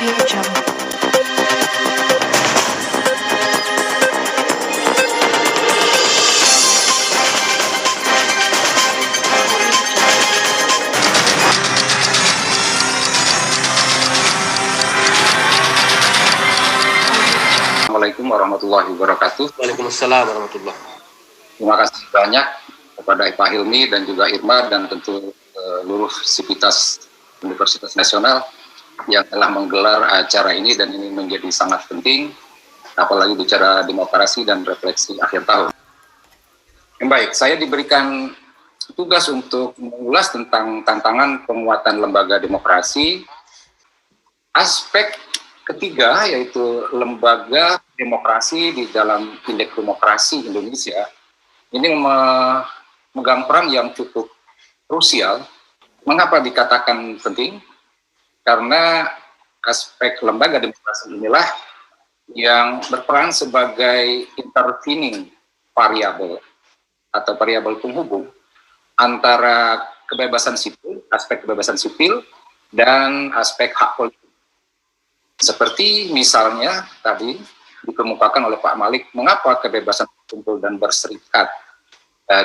Jungle. Assalamualaikum warahmatullahi wabarakatuh. Waalaikumsalam warahmatullahi. Terima kasih banyak kepada Pak Hilmi dan juga Irma dan tentu seluruh sivitas Universitas Nasional yang telah menggelar acara ini, dan ini menjadi sangat penting apalagi bicara demokrasi dan refleksi akhir tahun. Baik, saya diberikan tugas untuk mengulas tentang tantangan penguatan lembaga demokrasi. Aspek ketiga yaitu lembaga demokrasi di dalam Indeks Demokrasi Indonesia ini memegang peran yang cukup krusial. Mengapa dikatakan penting? Karena aspek lembaga demokrasi inilah yang berperan sebagai intervening variabel atau variabel penghubung antara kebebasan sipil, aspek kebebasan sipil, dan aspek hak politik. Seperti misalnya tadi dikemukakan oleh Pak Malik, mengapa kebebasan berkumpul dan berserikat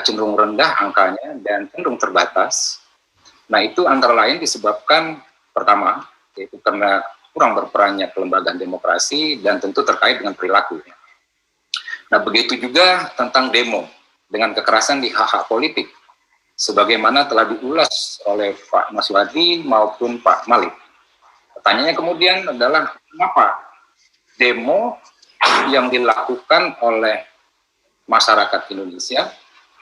cenderung rendah angkanya dan cenderung terbatas. Nah, itu antara lain disebabkan pertama, yaitu karena kurang berperannya kelembagaan demokrasi dan tentu terkait dengan perilaku. Nah, begitu juga tentang demo dengan kekerasan di hak-hak politik, sebagaimana telah diulas oleh Pak Maswadi maupun Pak Malik. Pertanyaannya kemudian adalah kenapa demo yang dilakukan oleh masyarakat Indonesia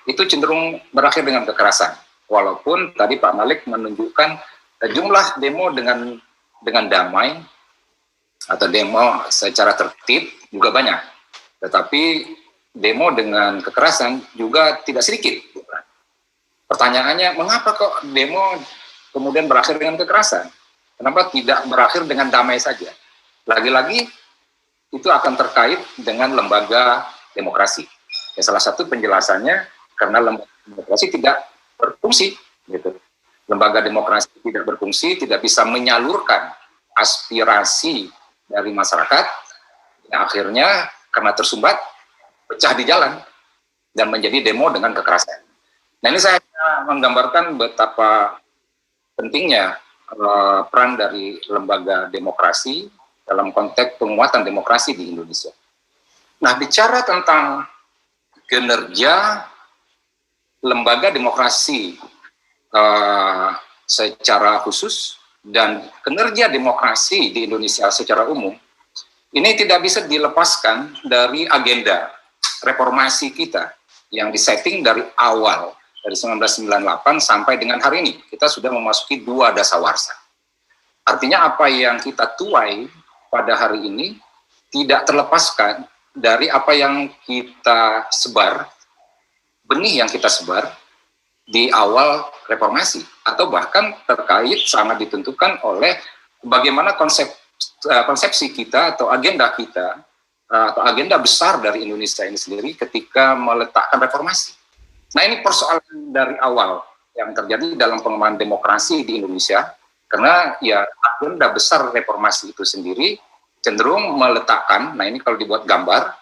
itu cenderung berakhir dengan kekerasan. Walaupun tadi Pak Malik menunjukkan jumlah demo dengan damai atau demo secara tertib juga banyak. Tetapi demo dengan kekerasan juga tidak sedikit. Pertanyaannya, mengapa kok demo kemudian berakhir dengan kekerasan? Kenapa tidak berakhir dengan damai saja? Lagi-lagi itu akan terkait dengan lembaga demokrasi. Ya, salah satu penjelasannya karena lembaga demokrasi tidak berfungsi. Gitu. Lembaga demokrasi tidak berfungsi, tidak bisa menyalurkan aspirasi dari masyarakat. Yang akhirnya karena tersumbat, pecah di jalan dan menjadi demo dengan kekerasan. Nah, ini saya menggambarkan betapa pentingnya peran dari lembaga demokrasi dalam konteks penguatan demokrasi di Indonesia. Nah, bicara tentang kinerja lembaga demokrasi secara khusus dan kinerja demokrasi di Indonesia secara umum, ini tidak bisa dilepaskan dari agenda reformasi kita yang disetting dari awal, dari 1998 sampai dengan hari ini. Kita sudah memasuki 2 dasawarsa. Artinya apa yang kita tuai pada hari ini tidak terlepaskan dari apa yang kita sebar, benih yang kita sebar di awal reformasi, atau bahkan terkait sangat ditentukan oleh bagaimana konsepsi kita atau agenda kita atau agenda besar dari Indonesia ini sendiri ketika meletakkan reformasi. Nah, ini persoalan dari awal yang terjadi dalam pengembangan demokrasi di Indonesia, karena ya agenda besar reformasi itu sendiri cenderung meletakkan, nah ini kalau dibuat gambar,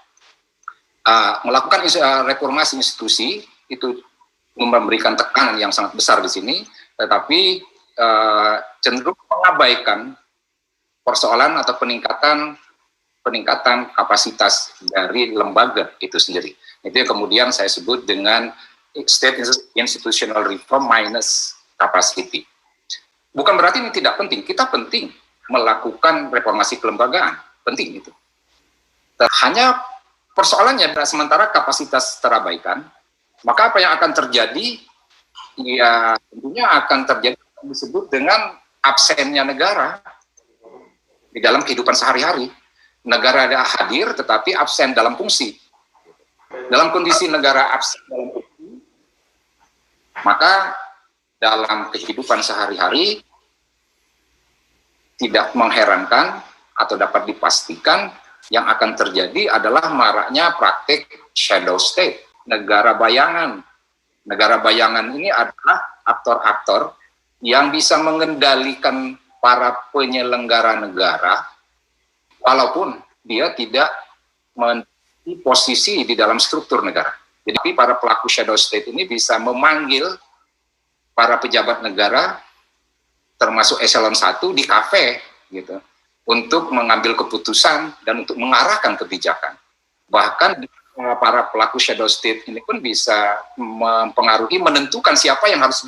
melakukan reformasi institusi itu memberikan tekanan yang sangat besar di sini, tetapi cenderung mengabaikan persoalan atau peningkatan kapasitas dari lembaga itu sendiri. Itu yang kemudian saya sebut dengan state institutional reform minus capacity. Bukan berarti ini tidak penting, kita penting melakukan reformasi kelembagaan, penting itu. Hanya persoalannya sementara kapasitas terabaikan, maka apa yang akan terjadi? Ya tentunya akan terjadi disebut dengan absennya negara di dalam kehidupan sehari-hari. Negara ada hadir tetapi absen dalam fungsi. Dalam kondisi negara absen dalam fungsi, maka dalam kehidupan sehari-hari tidak mengherankan atau dapat dipastikan yang akan terjadi adalah maraknya praktik shadow state, negara bayangan. Negara bayangan ini adalah aktor-aktor yang bisa mengendalikan para penyelenggara negara, walaupun dia tidak memiliki posisi di dalam struktur negara. Jadi para pelaku shadow state ini bisa memanggil para pejabat negara, termasuk eselon 1 di kafe, gitu, untuk mengambil keputusan dan untuk mengarahkan kebijakan. Bahkan para pelaku shadow state ini pun bisa mempengaruhi, menentukan siapa yang harus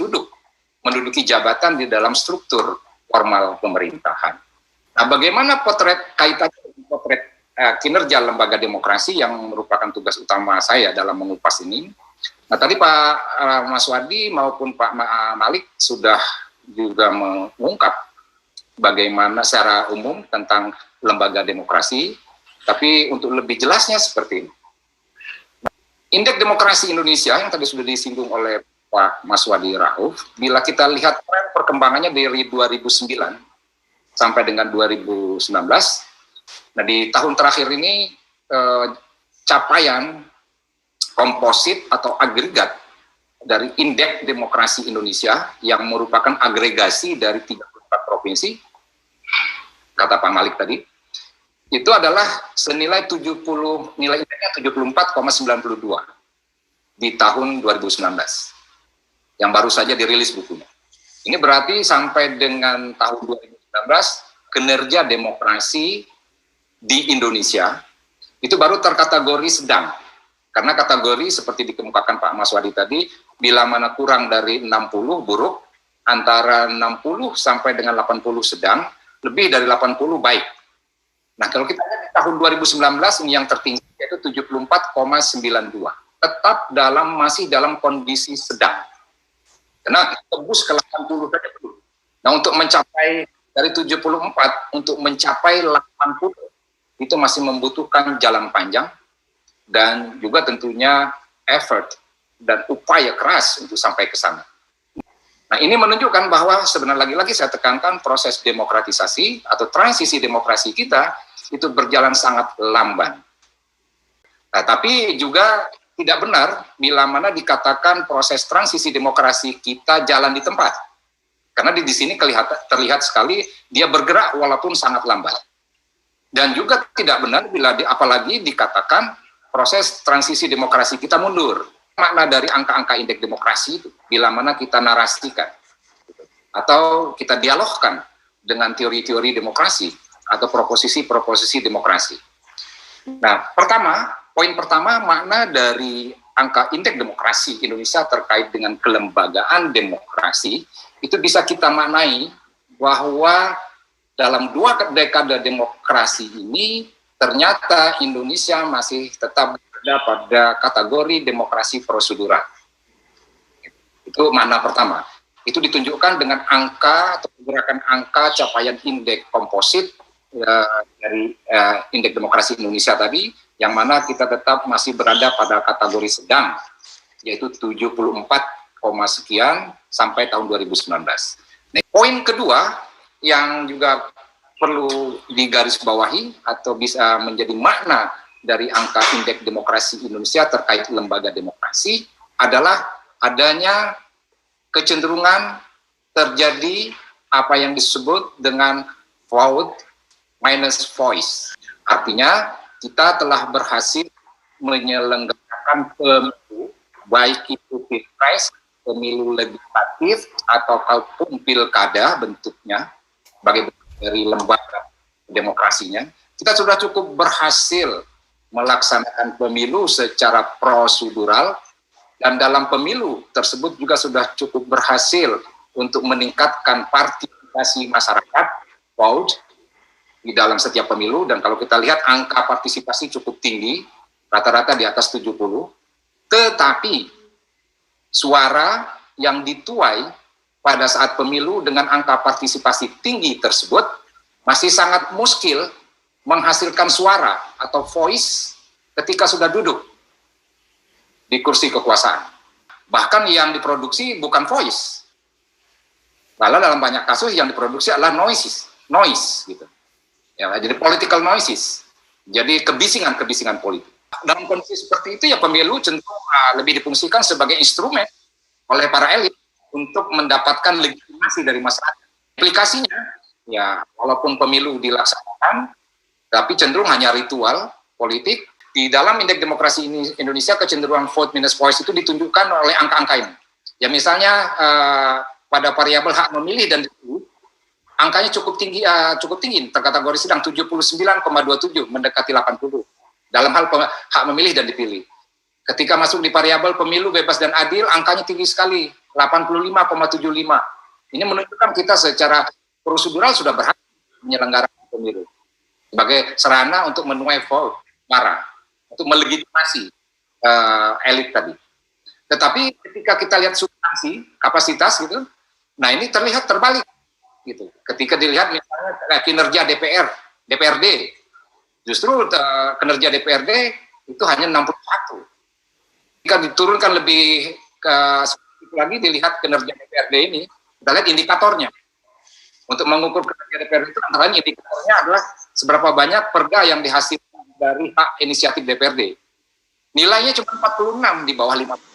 menduduki jabatan di dalam struktur formal pemerintahan. Nah, bagaimana kaitannya dengan potret kinerja lembaga demokrasi yang merupakan tugas utama saya dalam mengupas ini? Nah, tadi Pak Mas Wadi maupun Pak Malik sudah juga mengungkap bagaimana secara umum tentang lembaga demokrasi, tapi untuk lebih jelasnya seperti ini. Indeks Demokrasi Indonesia yang tadi sudah disinggung oleh Pak Mas Wadi Rauf, bila kita lihat tren perkembangannya dari 2009 sampai dengan 2019, nah di tahun terakhir ini capaian komposit atau agregat dari Indeks Demokrasi Indonesia yang merupakan agregasi dari 34 provinsi, kata Pak Malik tadi, itu adalah senilai nilai indeksnya 74,92 di tahun 2019 yang baru saja dirilis bukunya. Ini berarti sampai dengan tahun 2019 kinerja demokrasi di Indonesia itu baru terkategori sedang, karena kategori seperti dikemukakan Pak Mas Wadi tadi, bila mana kurang dari 60 buruk, antara 60 sampai dengan 80 sedang, lebih dari 80 baik. Nah, kalau kita lihat di tahun 2019 ini yang tertinggi yaitu 74,92. Tetap masih dalam kondisi sedang. Karena tembus ke 80 saja belum. Nah, untuk mencapai dari 74 untuk mencapai 80 itu masih membutuhkan jalan panjang dan juga tentunya effort dan upaya keras untuk sampai ke sana. Nah, ini menunjukkan bahwa sebenarnya lagi-lagi saya tekankan proses demokratisasi atau transisi demokrasi kita itu berjalan sangat lamban. Nah, tapi juga tidak benar bila mana dikatakan proses transisi demokrasi kita jalan di tempat. Karena di sini terlihat sekali dia bergerak walaupun sangat lambat. Dan juga tidak benar bila apalagi dikatakan proses transisi demokrasi kita mundur. Makna dari angka-angka indeks demokrasi itu bila mana kita narasikan atau kita dialogkan dengan teori-teori demokrasi atau proposisi-proposisi demokrasi. Nah, poin pertama makna dari angka indeks demokrasi Indonesia terkait dengan kelembagaan demokrasi itu bisa kita maknai bahwa dalam 2 dekade demokrasi ini ternyata Indonesia masih tetap berada pada kategori demokrasi prosedural. Itu makna pertama. Itu ditunjukkan dengan angka atau pergerakan angka capaian indeks komposit dari indeks demokrasi Indonesia tadi, yang mana kita tetap masih berada pada kategori sedang, yaitu 74, sekian sampai tahun 2019. Nah, poin kedua yang juga perlu digarisbawahi atau bisa menjadi makna dari angka indeks demokrasi Indonesia terkait lembaga demokrasi adalah adanya kecenderungan terjadi apa yang disebut dengan vote minus voice. Artinya kita telah berhasil menyelenggarakan pemilu, baik itu pilpres, pemilu legislatif, ataupun pilkada bentuknya, sebagai dari lembaga demokrasinya. Kita sudah cukup berhasil melaksanakan pemilu secara prosedural, dan dalam pemilu tersebut juga sudah cukup berhasil untuk meningkatkan partisipasi masyarakat, vote, di dalam setiap pemilu. Dan kalau kita lihat angka partisipasi cukup tinggi, rata-rata di atas 70, tetapi suara yang dituai pada saat pemilu dengan angka partisipasi tinggi tersebut masih sangat muskil menghasilkan suara atau voice ketika sudah duduk di kursi kekuasaan. Bahkan yang diproduksi bukan voice, malah dalam banyak kasus yang diproduksi adalah noise gitu. Ya, jadi political noises, jadi kebisingan politik. Dalam kondisi seperti itu ya pemilu cenderung lebih difungsikan sebagai instrumen oleh para elit untuk mendapatkan legitimasi dari masyarakat. Aplikasinya ya walaupun pemilu dilaksanakan, tapi cenderung hanya ritual politik. Di dalam indeks demokrasi Indonesia, kecenderungan vote minus voice itu ditunjukkan oleh angka-angka ini. Ya misalnya pada variabel hak memilih dan dipilih, angkanya cukup tinggi, terkategori sedang 79,27 mendekati 80 dalam hal hak memilih dan dipilih. Ketika masuk di variabel pemilu bebas dan adil, angkanya tinggi sekali, 85,75. Ini menunjukkan kita secara prosedural sudah berhasil menyelenggarakan pemilu sebagai sarana untuk menuai vote suara, untuk melegitimasi elit tadi. Tetapi ketika kita lihat substansi, kapasitas gitu, nah ini terlihat terbalik gitu. Ketika dilihat misalnya kinerja DPRD, justru kinerja DPRD itu hanya 61. Jika diturunkan lebih ke lagi dilihat kinerja DPRD ini, kita lihat indikatornya. Untuk mengukur kinerja DPRD itu antara lain indikatornya adalah seberapa banyak perda yang dihasilkan dari hak inisiatif DPRD. Nilainya cuma 46 di bawah 50.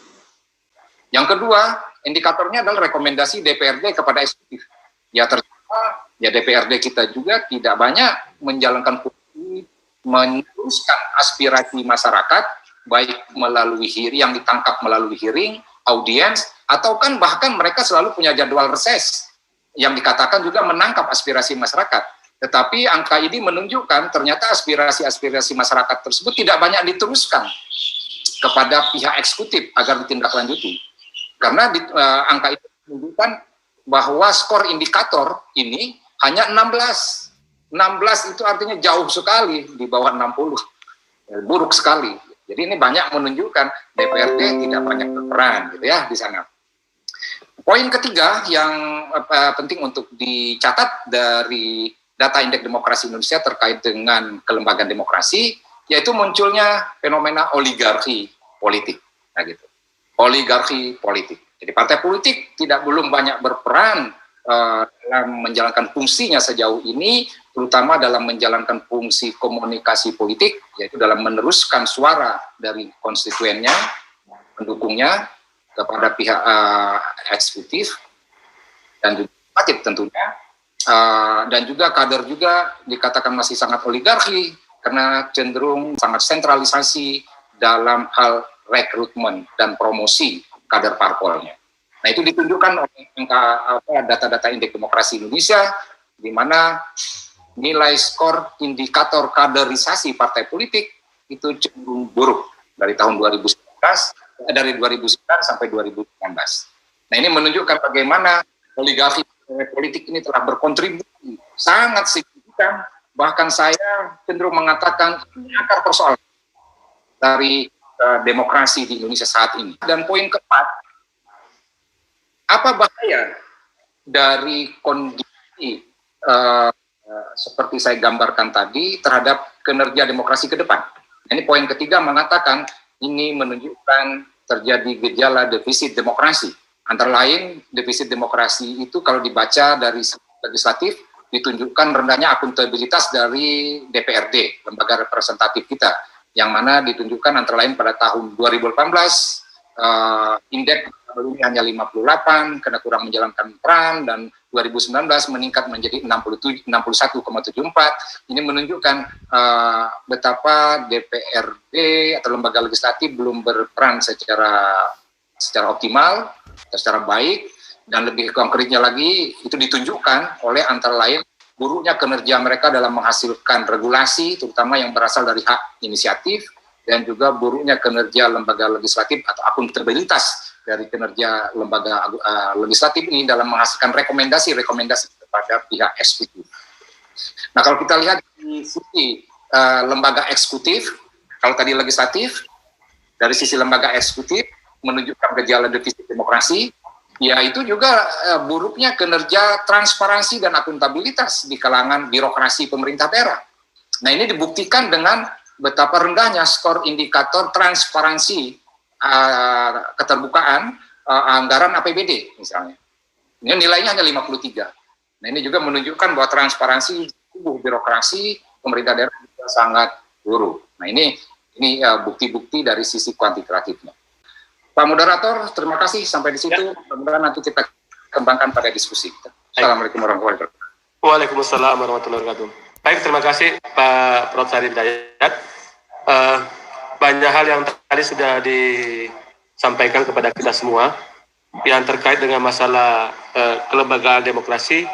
Yang kedua, indikatornya adalah rekomendasi DPRD kepada eksekutif. Ya ternyata ya DPRD kita juga tidak banyak menjalankan fungsi meneruskan aspirasi masyarakat, baik melalui hearing yang ditangkap melalui hearing, audiens, atau kan bahkan mereka selalu punya jadwal reses yang dikatakan juga menangkap aspirasi masyarakat. Tetapi angka ini menunjukkan ternyata aspirasi-aspirasi masyarakat tersebut tidak banyak diteruskan kepada pihak eksekutif agar ditindaklanjuti. Karena angka itu menunjukkan bahwa skor indikator ini hanya 16. 16 itu artinya jauh sekali di bawah 60. Buruk sekali. Jadi ini banyak menunjukkan DPRD tidak banyak berperan gitu ya di sana. Poin ketiga yang penting untuk dicatat dari data indeks demokrasi Indonesia terkait dengan kelembagaan demokrasi, yaitu munculnya fenomena oligarki politik. Nah gitu. Oligarki politik. Jadi partai politik belum banyak berperan dalam menjalankan fungsinya sejauh ini, terutama dalam menjalankan fungsi komunikasi politik, yaitu dalam meneruskan suara dari konstituennya, pendukungnya kepada pihak eksekutif dan juga legislatif tentunya. Dan juga kader juga dikatakan masih sangat oligarki karena cenderung sangat sentralisasi dalam hal rekrutmen dan promosi kader parpolnya. Nah itu ditunjukkan oleh data-data indeks demokrasi Indonesia, di mana nilai skor indikator kaderisasi partai politik itu cenderung buruk dari tahun 2009 sampai 2019. Nah ini menunjukkan bagaimana oligarki politik ini telah berkontribusi sangat signifikan, bahkan saya cenderung mengatakan ini akar persoalan dari demokrasi di Indonesia saat ini. Dan poin keempat, apa bahaya dari kondisi seperti saya gambarkan tadi terhadap kinerja demokrasi ke depan? Ini poin ketiga mengatakan ini menunjukkan terjadi gejala defisit demokrasi. Antara lain, defisit demokrasi itu kalau dibaca dari legislatif, ditunjukkan rendahnya akuntabilitas dari DPRD, lembaga representatif kita, yang mana ditunjukkan antara lain pada tahun 2018, indeks hanya 58, karena kurang menjalankan peran, dan 2019 meningkat menjadi 61,74. Ini menunjukkan betapa DPRD atau lembaga legislatif belum berperan secara optimal, secara baik, dan lebih konkretnya lagi itu ditunjukkan oleh antara lain buruknya kinerja mereka dalam menghasilkan regulasi, terutama yang berasal dari hak inisiatif, dan juga buruknya kinerja lembaga legislatif atau akuntabilitas dari kinerja lembaga legislatif ini dalam menghasilkan rekomendasi kepada pihak eksekutif. Nah kalau kita lihat di sisi lembaga eksekutif, kalau tadi legislatif, dari sisi lembaga eksekutif menunjukkan gejala defisit demokrasi, ya itu juga buruknya kinerja transparansi dan akuntabilitas di kalangan birokrasi pemerintah daerah. Nah ini dibuktikan dengan betapa rendahnya skor indikator transparansi keterbukaan anggaran APBD misalnya. Ini nilainya hanya 53. Nah ini juga menunjukkan bahwa transparansi tubuh birokrasi pemerintah daerah juga sangat buruk. Nah ini bukti-bukti dari sisi kuantitatifnya. Pak Moderator, terima kasih sampai di situ. Mudah-mudahan nanti kita kembangkan pada diskusi. Assalamualaikum warahmatullahi wabarakatuh. Waalaikumsalam warahmatullahi wabarakatuh. Baik, terima kasih Pak Prof. Sari Hidayat. Banyak hal yang tadi sudah disampaikan kepada kita semua yang terkait dengan masalah kelembagaan demokrasi